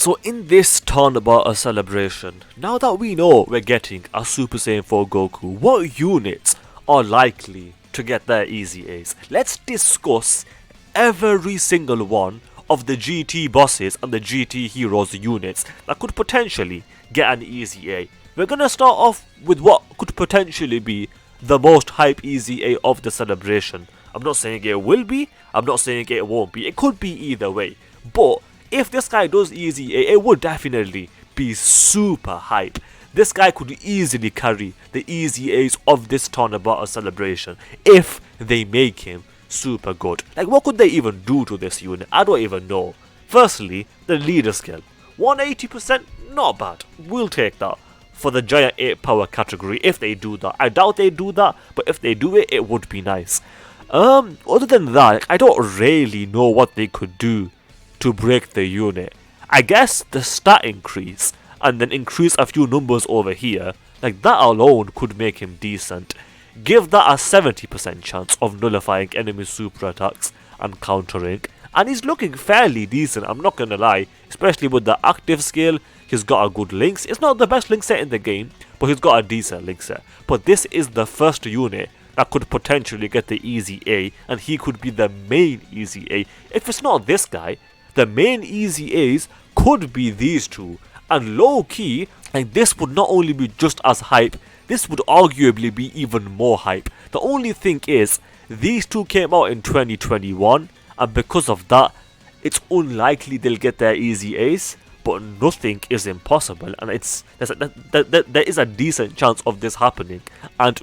So in this Tanabata celebration, now that we know we're getting a Super Saiyan 4 Goku, what units are likely to get their EZAs? Let's discuss every single one of the GT bosses and the GT heroes units that could potentially get an EZA. We're gonna start off with what could potentially be the most hype EZA of the celebration. I'm not saying it will be, I'm not saying it won't be, it could be either way. But if this guy does EZA, it would definitely be super hype. This guy could easily carry the EZAs of this Tanabata celebration if they make him super good. Like, what could they even do to this unit? I don't even know. Firstly, the leader skill. 180%, not bad. We'll take that for the giant 8 power category if they do that. I doubt they do that, but if they do it, it would be nice. Other than that, I don't really know what they could do to break the unit. I guess the stat increase and then increase a few numbers over here, like that alone could make him decent. Give that a 70% chance of nullifying enemy super attacks and countering, and he's looking fairly decent, I'm not gonna lie, especially with the active skill. He's got a good link. It's not the best link set in the game, but he's got a decent link set. But this is the first unit that could potentially get the EZA, and he could be the main EZA. If it's not this guy, the main EZAs could be these two, and low key, like, this would not only be just as hype, this would arguably be even more hype. The only thing is, these two came out in 2021, and because of that, it's unlikely they'll get their EZAs, but nothing is impossible, and there is a decent chance of this happening, and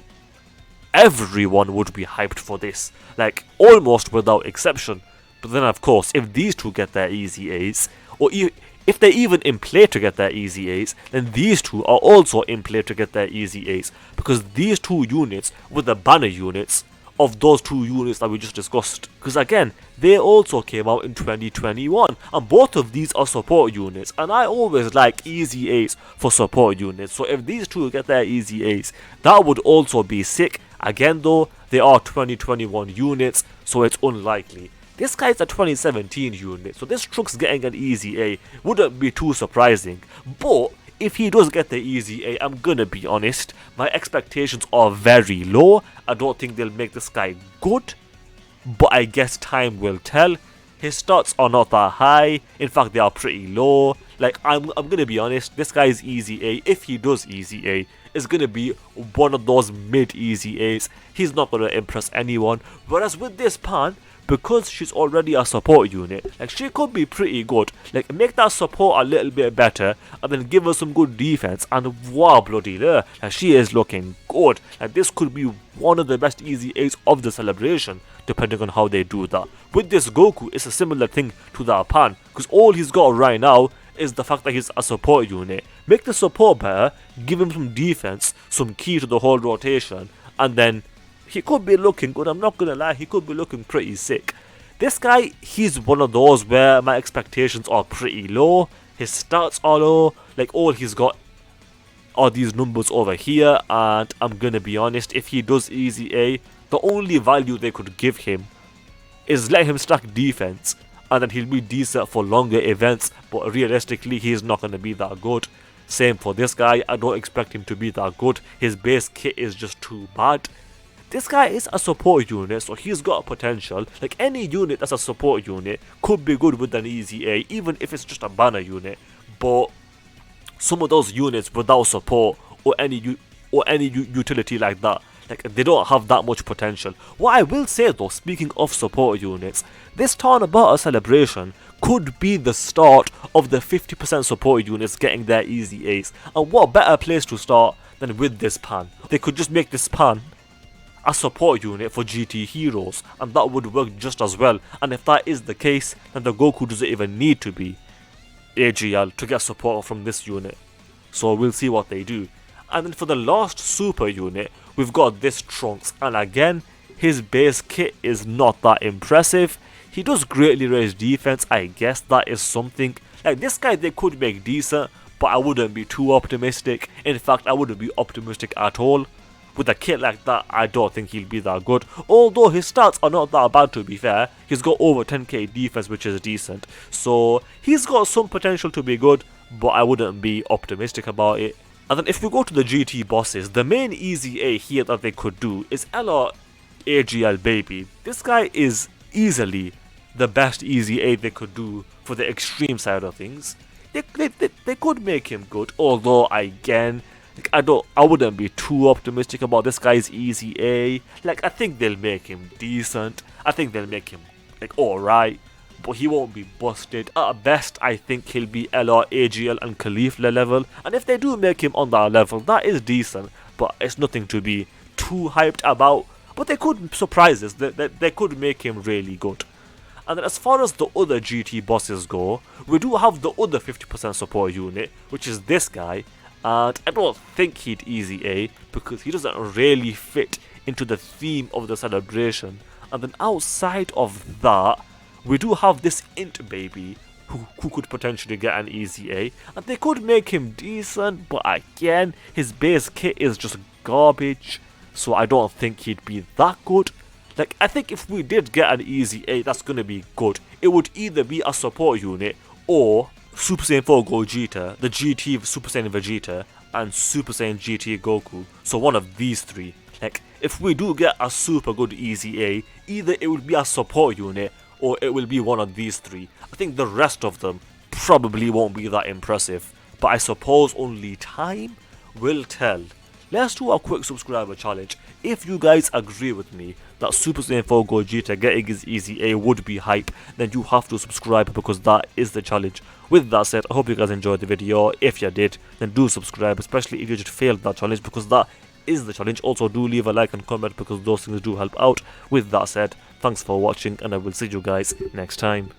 everyone would be hyped for this, like, almost without exception. But then, of course, if these two get their EZAs, or if they're even in play to get their EZAs, then these two are also in play to get their EZAs, because these two units were the banner units of those two units that we just discussed. Because again, they also came out in 2021, and both of these are support units, and I always like EZAs for support units, so if these two get their EZAs, that would also be sick. Again though, they are 2021 units, so it's unlikely. This guy's a 2017 unit, so this Trunks getting an EZA wouldn't be too surprising. But if he does get the EZA, I'm gonna be honest, my expectations are very low. I don't think they'll make this guy good, but I guess time will tell. His stats are not that high, in fact they are pretty low. Like, I'm gonna be honest, this guy's EZA, if he does EZA, is gonna be one of those mid EZAs. He's not gonna impress anyone. Whereas with this Pan, because she's already a support unit, like, she could be pretty good. Like, make that support a little bit better, and then give her some good defense, and wow, bloody there, like, she is looking good. Like, this could be one of the best EZAs of the celebration, depending on how they do that. With this Goku, it's a similar thing to that Pan, because all he's got right now is the fact that he's a support unit. Make the support better, give him some defense, some key to the whole rotation, and then he could be looking good. I'm not gonna lie, he could be looking pretty sick. This guy, he's one of those where my expectations are pretty low. His stats are low. Like, all he's got are these numbers over here, and I'm gonna be honest, if he does EZA, the only value they could give him is let him stack defense, and then he'll be decent for longer events, but realistically, he's not gonna be that good. Same for this guy, I don't expect him to be that good. His base kit is just too bad. This guy is a support unit, so he's got potential. Like, any unit that's a support unit could be good with an EZA, even if it's just a banner unit. But some of those units without support or any utility like that, like, they don't have that much potential. What I will say though, speaking of support units, this Tanabata celebration could be the start of the 50% support units getting their EZAs. And what better place to start than with this Pan? They could just make this Pan a support unit for GT heroes, and that would work just as well. And if that is the case, then the Goku doesn't even need to be AGL to get support from this unit. So we'll see what they do. And then for the last super unit, we've got this Trunks, and again, his base kit is not that impressive. He does greatly raise defense, I guess that is something. Like, this guy they could make decent, but I wouldn't be too optimistic. In fact, I wouldn't be optimistic at all. with a kit like that, I don't think he'll be that good. Although his stats are not that bad, to be fair. He's got over 10k defense, which is decent. So he's got some potential to be good, but I wouldn't be optimistic about it. And then if we go to the GT bosses, the main EZA here that they could do is LR AGL Baby. This guy is easily the best EZA they could do for the extreme side of things. They could make him good, although again, like, I wouldn't be too optimistic about this guy's EZA. Like, I think they'll make him decent. I think they'll make him like alright, but he won't be busted. At best, I think he'll be LR, AGL and Khalifla level, and if they do make him on that level, that is decent, but it's nothing to be too hyped about. But they could surprise us, they could make him really good. And then as far as the other GT bosses go, we do have the other 50% support unit, which is this guy, and I don't think he'd EZA because he doesn't really fit into the theme of the celebration. And then outside of that, we do have this Int Baby who could potentially get an EZA, and they could make him decent, but again, his base kit is just garbage, so I don't think he'd be that good. Like, I think if we did get an EZA that's gonna be good, it would either be a support unit or Super Saiyan 4 Gogeta, the GT Super Saiyan Vegeta, and Super Saiyan GT Goku. So one of these three. Like, if we do get a super good EZA, either it will be a support unit or it will be one of these three. I think the rest of them probably won't be that impressive, but I suppose only time will tell. Let's do a quick subscriber challenge. If you guys agree with me that Super Saiyan 4 Gogeta getting his EZA would be hype, then you have to subscribe because that is the challenge. With that said, I hope you guys enjoyed the video. If you did, then do subscribe, especially if you just failed that challenge, because that is the challenge. Also, do leave a like and comment because those things do help out. With that said, thanks for watching, and I will see you guys next time.